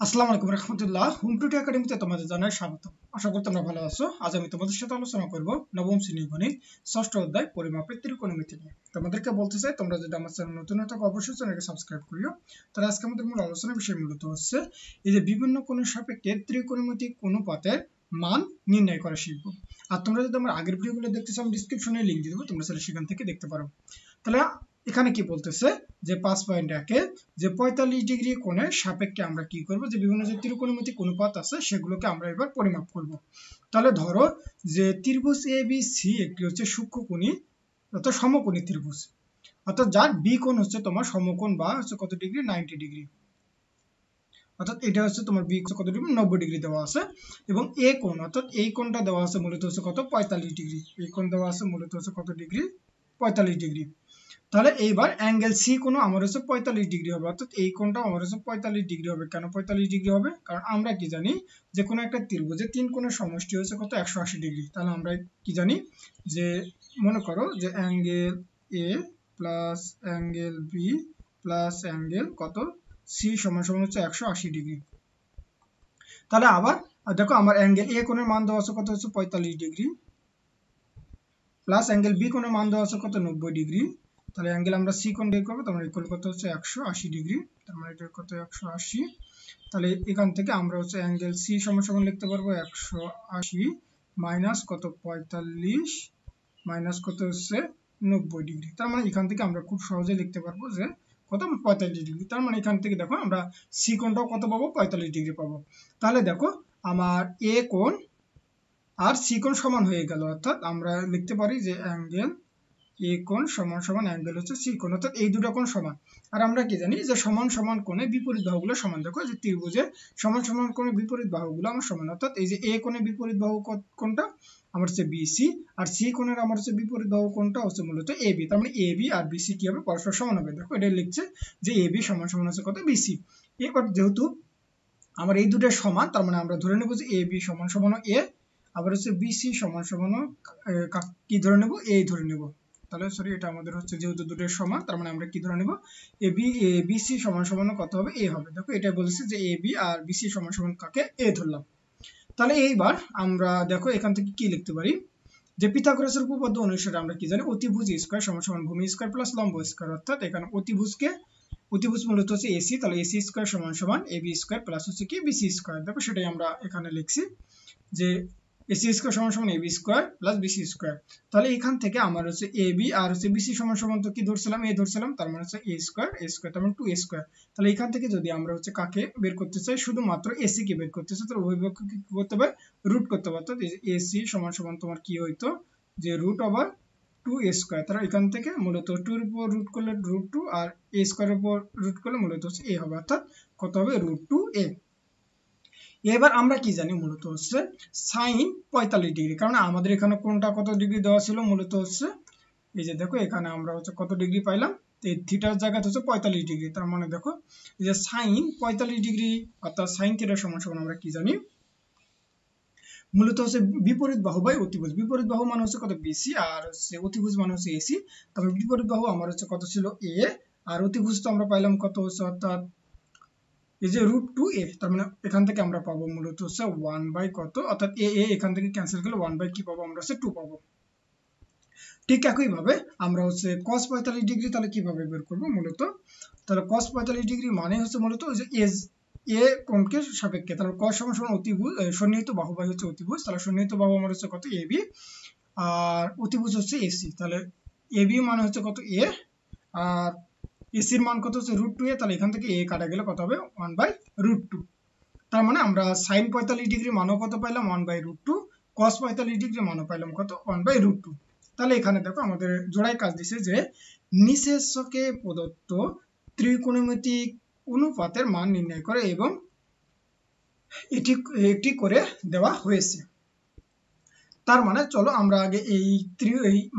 আসসালামু আলাইকুম রহমতুল্লাহ। হোম টুটে একাডেমিতে তোমাদের জানাই স্বাগত। আশা করি তোমরা ভালো আছো। আজ আমি তোমাদের সাথে আলোচনা করব নবম শ্রেণী গণিত ষষ্ঠ অধ্যায় পরিমাপের ত্রিকোণমিতি নিয়ে। তোমাদেরকে বলতে চাই, তোমরা যদি আমার চ্যানেল নতুন হয়ে থাকো অবশ্যই চ্যানেলকে সাবস্ক্রাইব করিও। তাহলে আজকে আমাদের মূল আলোচনার বিষয় মূলত হচ্ছে এই যে বিভিন্ন কোণের সাপেক্ষে ত্রিকোণমিতিক অনুপাতের মান নির্ণয় করা শিখবো। আর তোমরা যদি আমার আগের ভিডিওগুলো দেখতে চাও, আমি ডিসক্রিপশনে লিংক দিয়ে দেবো, তোমরা সেখান থেকে দেখতে পারো। তাহলে এখানে কি বলতেছে যে 5.1 যে 45 ডিগ্রি কোণের সাপেক্ষে আমরা কি করব, যে বিভিন্ন যে ত্রিকোণমিতিক অনুপাত আছে সেগুলোকে আমরা এবার পরিমাপ করব। তাহলে ধরো যে ত্রিভুজ ABC একটি হচ্ছে সূক্ষ্মকোণী অর্থাৎ সমকোণী ত্রিভুজ, অর্থাৎ যার বি কোণ হচ্ছে তোমার সমকোণ বা হচ্ছে কত ডিগ্রি, 90 ডিগ্রি, অর্থাৎ এটা হচ্ছে তোমার বি কত ডিগ্রি, 90 ডিগ্রি দেওয়া আছে। এবং এ কোণ অর্থাৎ এই কোণটা দেওয়া আছে মূলত হচ্ছে কত, 45 ডিগ্রি। এই কোণ দেওয়া আছে মূলত হচ্ছে কত ডিগ্রি, 45 ডিগ্রি। তাহলে এইবার অ্যাঙ্গেল সি কোণ আমার হচ্ছে 45 ডিগ্রি হবে, অর্থাৎ এই কোণটাও আমার হচ্ছে 45 ডিগ্রি হবে। কেন 45 ডিগ্রি হবে? কারণ আমরা কি জানি যে কোনো একটা ত্রিভুজে তিন কোণের সমষ্টি হচ্ছে কত, 180 ডিগ্রি। তাহলে আমরা কি জানি যে মনে করো যে angle A plus angle B plus angle কত সি সমান সমান হচ্ছে 180 ডিগ্রি। তাহলে আবার দেখো আমার অ্যাঙ্গেল এ কোণের মান দেওয়া আছে কত, হচ্ছে 45 ডিগ্রি, প্লাস অ্যাঙ্গেল বি কোণের মান দেওয়া আছে কত, 90 ডিগ্রি। তাহলে অ্যাঙ্গেল আমরা সি কোণ বের করবো, তার মানে ইকুয়াল কত হচ্ছে 180 ডিগ্রি, তার মানে এটা কত 180। তাহলে এখান থেকে আমরা হচ্ছে অ্যাঙ্গেল সি সমান সমান লিখতে পারবো 180 মাইনাস কত 45 মাইনাস কত হচ্ছে 90 ডিগ্রি। তার মানে এখান থেকে আমরা খুব সহজে লিখতে পারবো যে কত, 45 ডিগ্রি। তার মানে এখান থেকে দেখো আমরা সি কোণটাও কত পাবো, 45 ডিগ্রি পাবো। তাহলে দেখো আমার এ কোণ আর সি কোণ সমান হয়ে গেল, অর্থাৎ আমরা লিখতে পারি যে অ্যাঙ্গেল এ কোণ সমান সমান অ্যাঙ্গেল হচ্ছে সি কোণ, অর্থাৎ এই দুটো কোণ সমান। আর আমরা কি জানি যে সমান সমান কোণে বিপরীত বাহুগুলো সমান। দেখো যে ত্রিভুজের সমান সমান কোণে বিপরীত বাহুগুলো আমার সমান, অর্থাৎ এই যে এ কোণে বিপরীত বাহু কোণটা আমার হচ্ছে বিসি, আর সি কোণের আমার হচ্ছে বিপরীত বাহু কোণটা হচ্ছে মূলত এবি। তার মানে এবি আর বিসি কি হবে, পরস্পর সমান হবে। দেখো এটা লিখছে যে এবি সমান সমান হচ্ছে কত, বিসি। এবার যেহেতু আমার এই দুটো সমান, তার মানে আমরা ধরে নেব যে এবি সমান সমান এ, আবার হচ্ছে বিসি সমান সমান কি ধরে নেব, এ ধরে নেব। তাহলে সরি, এটা আমাদের হচ্ছে যেহেতু দুটোর সমান, তার মানে আমরা কি ধরে নেব, বিসি সমান সমান কত হবে, এ হবে। দেখো এটা বলেছে যে এবি আর বিসি সমান সমান কাকে, এ ধরলাম। তাহলে এইবার আমরা দেখো এখান থেকে কি লিখতে পারি, যে পিথাগোরাসের উপপাদ্য অনুসারে আমরা কি জানি, অতিভুজ স্কয়ার সমান সমান ভূমি স্কয়ার প্লাস লম্ব স্কয়ার, অর্থাৎ এখানে অতিভুজ মূলত হচ্ছে এসি, তাহলে এসি স্কয়ার সমান সমান এবি স্কয়ার প্লাস হচ্ছে কি বিসি স্কয়ার। দেখো সেটাই আমরা এখানে লিখছি যে এসি স্কয়ার সমান সমান A B square plus B C square. তাহলে এখান থেকে আমার হচ্ছে এবি আর হচ্ছে বিসি সমান সমান তো কি ধরছিলাম, এ ধরছিলাম, তার মানে হচ্ছে এ স্কয়ার তার মানে 2 এ স্কয়ার। তাহলে এখান থেকে যদি আমরা হচ্ছে কাকে বের করতে চাই, শুধুমাত্র এসি কে বের করতে চাই, তাহলে উভয় পক্ষকে কি করতে হবে, রুট করতে হবে। অর্থাৎ এসি সমান সমান তোমার কি হইতো, যে রুট ওভার 2 এ স্কয়ার। তাহলে এখান থেকে মূলত 2 এর উপর রুট করলে রুট 2, আর এ স্কয়ারের উপর রুট করলে মূলত হচ্ছে এ হবে, অর্থাৎ কত হবে, রুট 2 এ। এবার আমরা কি জানি, মূলত হচ্ছে সাইন 45 ডিগ্রি, কারণ আমাদের এখানে কোনটা কত ডিগ্রি দেওয়া ছিল, মূলত হচ্ছে এই যে দেখো এখানে আমরা হচ্ছে কত ডিগ্রি পাইলাম, এই থিটার জায়গাতে হচ্ছে 45 ডিগ্রি। তার মানে দেখো এই যে সাইন 45 ডিগ্রি অর্থাৎ সাইন থিটা সমান সমান আমরা কি জানি, মূলত হচ্ছে বিপরীত বাহু বাই অতিভুজ। বিপরীত বাহু মানে হচ্ছে কত, বিসি, আর হচ্ছে অতিভুজ মানে হচ্ছে এসি। তবে বিপরীত বাহু আমার হচ্ছে কত ছিল, এ, আর অতিভুজ তো আমরা পাইলাম কত হচ্ছে, অর্থাৎ এই যে রুট 2 এ। তার মানে এখান থেকে আমরা পাবো মূলত হচ্ছে 1 বাই কত, অর্থাৎ এ এখান থেকে ক্যান্সেল করলে 1 বাই কি পাবো, আমরা হচ্ছে 2 পাবো। ঠিক একই ভাবে আমরা হচ্ছে cos 45 ডিগ্রি তাহলে কিভাবে বের করব, মূলত তাহলে cos 45 ডিগ্রি মানে হচ্ছে মূলত ওই যে এ কোণকে সাপেক্ষে, তাহলে cos সমান সমান অতিভুজ, সন্নিহিত বাহু বাই হচ্ছে অতিভুজ। তাহলে সন্নিহিত বাহু আমার হচ্ছে কত, এবি, আর অতিভুজ হচ্ছে এসি। তাহলে এবি মানে হচ্ছে কত, এ, আর এসির মান কত হচ্ছে রুট 2 এ। তাহলে এখান থেকে এ কাটা গেলে কত হবে, 1 বাই রুট 2। তার মানে আমরা সাইন 45 ডিগ্রি মানও কত পাইলাম, 1 বাই রুট 2, cos 45 ডিগ্রি মানও পাইলাম কত, 1 বাই রুট 2। তাহলে এখানে দেখো আমাদের জোড়ায় কাজ দিছে যে নিচের ছকে প্রদত্ত ত্রিকোণমিতিক অনুপাতের মান নির্ণয় করে এবং এটি করে দেওয়া হয়েছে। তার মানে চলো আমরা আগে এই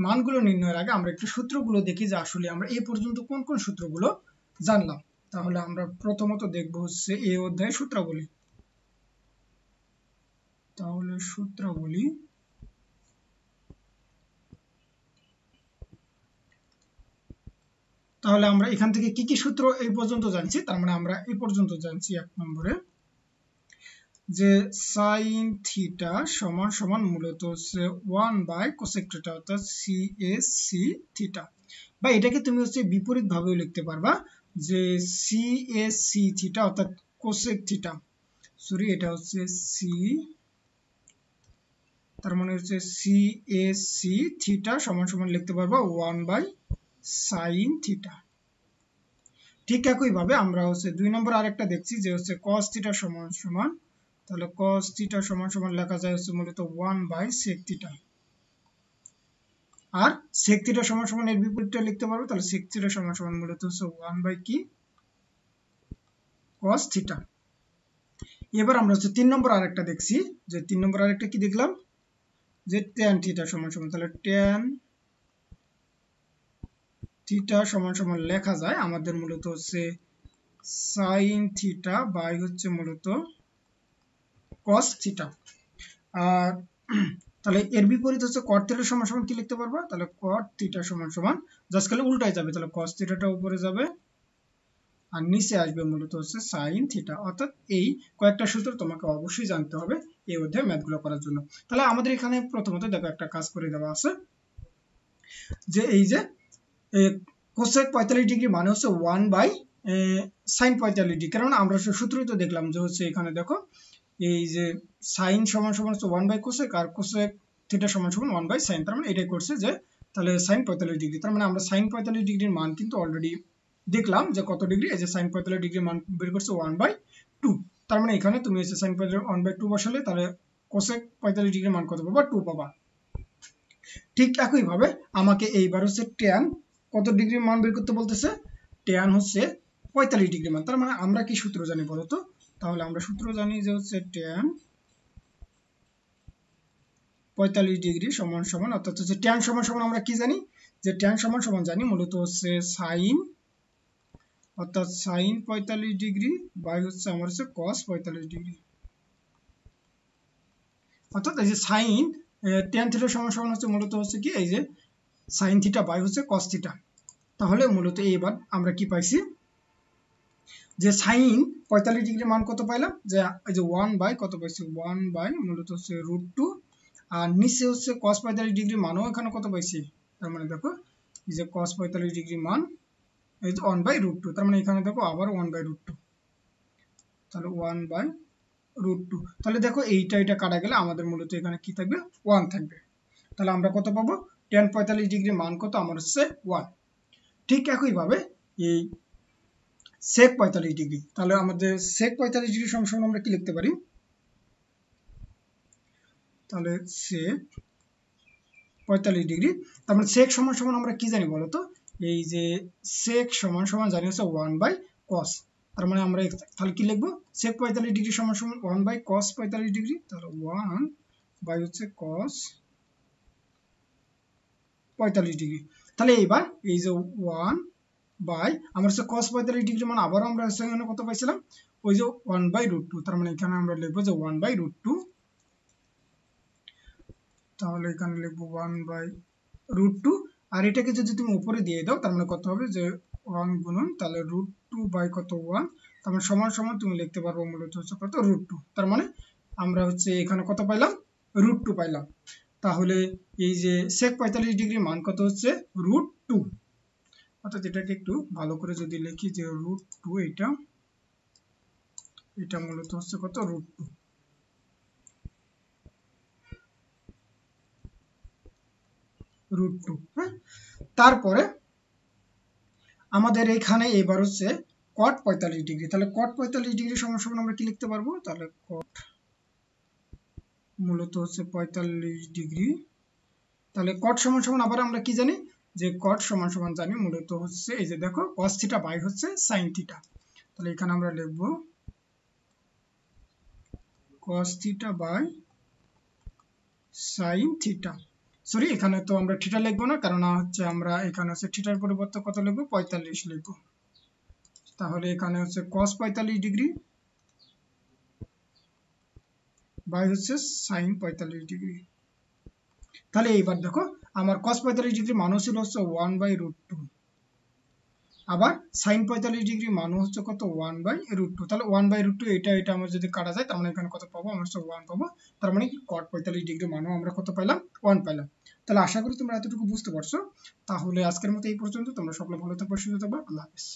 মানগুলো নির্ণয়ের আগে আমরা একটু সূত্রগুলো দেখি, যে আসলে আমরা এই পর্যন্ত কোন কোন সূত্রগুলো জানলাম। তাহলে আমরা প্রথমত দেখব হচ্ছে এই অধ্যায়ের সূত্রাবলী। তাহলে সূত্রাবলী, তাহলে আমরা এখান থেকে কি কি সূত্র এই পর্যন্ত জানছি, তার মানে আমরা এই পর্যন্ত জানছি 1 নম্বরে যে sin থিটা সমান সমান মূলত হচ্ছে 1 বাই cosec থিটা অর্থাৎ CSC থিটা, বা এটাকে তুমি হচ্ছে বিপরীত ভাবেও লিখতে পারবা যে CSC থিটা অর্থাৎ cosec থিটা, সরি এটা হচ্ছে C, তার মানে হচ্ছে CSC থিটা সমান সমান লিখতে পারবা 1 বাই sin থিটা। ঠিক একই ভাবে আমরা হচ্ছে 2 নম্বর আরেকটা দেখছি যে হচ্ছে cos থিটা সমান সমান, তাহলে cos থিটা সমান সমান লেখা যায় হচ্ছে মূলত 1 বাই sec থিটা, আর sec থিটা সমান সমান এর বিপরীতটা লিখতে পারবো, তাহলে sec থিটা সমান সমান মূলত হচ্ছে 1 বাই কি cos থিটা। এবার আমরা হচ্ছে 3 নম্বর আরেকটা দেখছি যে 3 নম্বর আরেকটা কি দেখলাম যে tan থিটা সমান সমান, তাহলে tan থিটা সমান সমান লেখা যায় আমাদের মূলত হচ্ছে sin থিটা বাই হচ্ছে মূলত cos থিটা। আর তাহলে এর বিপরীত হচ্ছে cot থিটা সমান সমান কি লিখতে পারবা, তাহলে cot থিটা সমান সমান জাস্ট খালি উল্টায় যাবে, তাহলে cos থিটাটা উপরে যাবে আর নিচে আসবে মূলত হচ্ছে sin থিটা। অর্থাৎ এই কয়েকটা সূত্র তোমাকে অবশ্যই জানতে হবে এই অধ্যায়ে ম্যাথগুলো করার জন্য। তাহলে আমাদের এখানে প্রথমত দেখো একটা কাজ করে দেওয়া আছে যে এই যে cosec 45 ডিগ্রি মানে হচ্ছে 1 বাই sin 45 ডিগ্রি, কারণ আমরা সূত্রই তো দেখলাম যে হচ্ছে এখানে দেখো এই যে sin সমান সমান হচ্ছে 1 বাই cosec আর cosec থিটা সমান সমান 1 বাই sin, তার মানে এটাই করছে যে তাহলে sin 45 ডিগ্রি, তার মানে আমরা sin 45 ডিগ্রির মান কিন্তু অলরেডি দেখলাম যে কত ডিগ্রি, এই যে sin 45 ডিগ্রির মান বের করছে 1 বাই 2, তার মানে এখানে তুমি হচ্ছে sin 45 1 বাই 2 বসালে তাহলে cosec 45 ডিগ্রির মান কত পাবা, 2 পাবা। ঠিক একই ভাবে আমাকে এইবার হচ্ছে tan কত ডিগ্রির মান বের করতে বলতেছে, tan হচ্ছে 45 ডিগ্রি মান, তার মানে আমরা কি সূত্র জানি বলতো, তাহলে আমরা সূত্র জানি যে হচ্ছে tan 45 ডিগ্রি সমান সমান, অর্থাৎ হচ্ছে tan সমান সমান আমরা কি জানি যে tan সমান সমান জানি মূলত হচ্ছে sin, অর্থাৎ sin 45 ডিগ্রি বাই হচ্ছে আমার হচ্ছে cos 45 ডিগ্রি, অর্থাৎ এই যে sin tan থিটা সমান সমান হচ্ছে মূলত হচ্ছে কি এই যে sin থিটা বাই হচ্ছে cos থিটা। তাহলে মূলত এবার আমরা কি পাইছি যে sin 45 ডিগ্রি মান কত পাইলাম, যে এই যে 1 বাই কত পাইছি 1 বাই মূলত হচ্ছে √2, আর নিচে হচ্ছে cos 45 ডিগ্রি মানও এখানে কত পাইছি, তার মানে দেখো এই যে cos 45 ডিগ্রি মান এই যে 1 বাই √2, তার মানে এখানে দেখো আবার 1 বাই √2, তাহলে 1 বাই √2, তাহলে দেখো এইটা এটা কাটা গেলে আমাদের মূলত এখানে কি থাকবে 1 থাকবে, তাহলে আমরা কত পাবো tan 45 ডিগ্রি মান কত আমার হচ্ছে 1। ঠিক একই ভাবে এই sec 45 ডিগ্রি, তাহলে আমাদের sec 45 ডিগ্রি সমান সমান আমরা কি লিখতে পারি, তাহলে sec 45 ডিগ্রি, তার মানে sec সমান সমান আমরা কি জানি বলতো, এই যে sec সমান সমান জানি হচ্ছে 1 বাই cos, তার মানে আমরা তাহলে কি লিখবো sec 45 ডিগ্রি সমান সমান 1 বাই cos 45 ডিগ্রি, তাহলে 1 বাই হচ্ছে cos 45 ডিগ্রি। তাহলে এবার এই যে 1 বাই আমরা হচ্ছে cos 45 ডিগ্রি মানে আবারও আমরা এখানে কত পাইছিলাম ওই যে 1 বাই √2, তার মানে এখানে আমরা লিখবো যে 1 বাই √2, তাহলে এখানে লিখবো 1 বাই √2, আর এটাকে যদি তুমি উপরে দিয়ে দাও তার মানে কত হবে যে 1 গুণন তাহলে √2 বাই কত 1, তার মানে সমান সমান তুমি লিখতে পারবো মূলত হচ্ছে কত √2, তার মানে আমরা হচ্ছে এখানে কত পাইলাম √2 পাইলাম। তাহলে এই যে sec 45 ডিগ্রি মান কত হচ্ছে √2, অর্থাৎ এটাকে একটু ভালো করে যদি লিখি যে √2, এটা মূলত হচ্ছে কত √2, হ্যাঁ। তারপরে আমাদের এখানে এবার হচ্ছে cot 45 ডিগ্রি, তাহলে cot 45 ডিগ্রি সমান সমান আমরা কি লিখতে পারবো, তাহলে cot মূলত হচ্ছে 45 ডিগ্রি, তাহলে cot সমান সমান আবার আমরা কি জানি যে cot সমান সমান জানি মূলত হচ্ছে এই যে দেখো cos থিটা বাই হচ্ছে sin থিটা, তাহলে এখানে আমরা লিখব cos theta by sin theta, sorry এখানে তো আমরা থিটা লিখবো না, কারণ হচ্ছে আমরা এখানে হচ্ছে থিটার পরিবর্তে কত লিখবো 45 লিখবো, তাহলে এখানে হচ্ছে cos 45 ডিগ্রি বাই হচ্ছে sin 45 ডিগ্রি। তাহলে এইবার দেখো আমার cos 45 ডিগ্রি মান ছিল হচ্ছে 1 বাই √2, আবার সাইন 45 ডিগ্রি মান হচ্ছে কত 1/√2, তাহলে 1/√2 এটা আমরা যদি কাটা যায় তার মানে এখানে কত পাবো, আমরা 1 পাবো। তার মানে কি cot 45 ডিগ্রি মানও আমরা কত পেলাম, 1 পেলাম। তাহলে আশা করি তোমরা এতটুকু বুঝতে পারছো। তাহলে আজকের মতো এই পর্যন্ত, তোমরা সকলে ভালো থাকবে, সুস্থ থাকবে, আল্লাহ হাফেজ।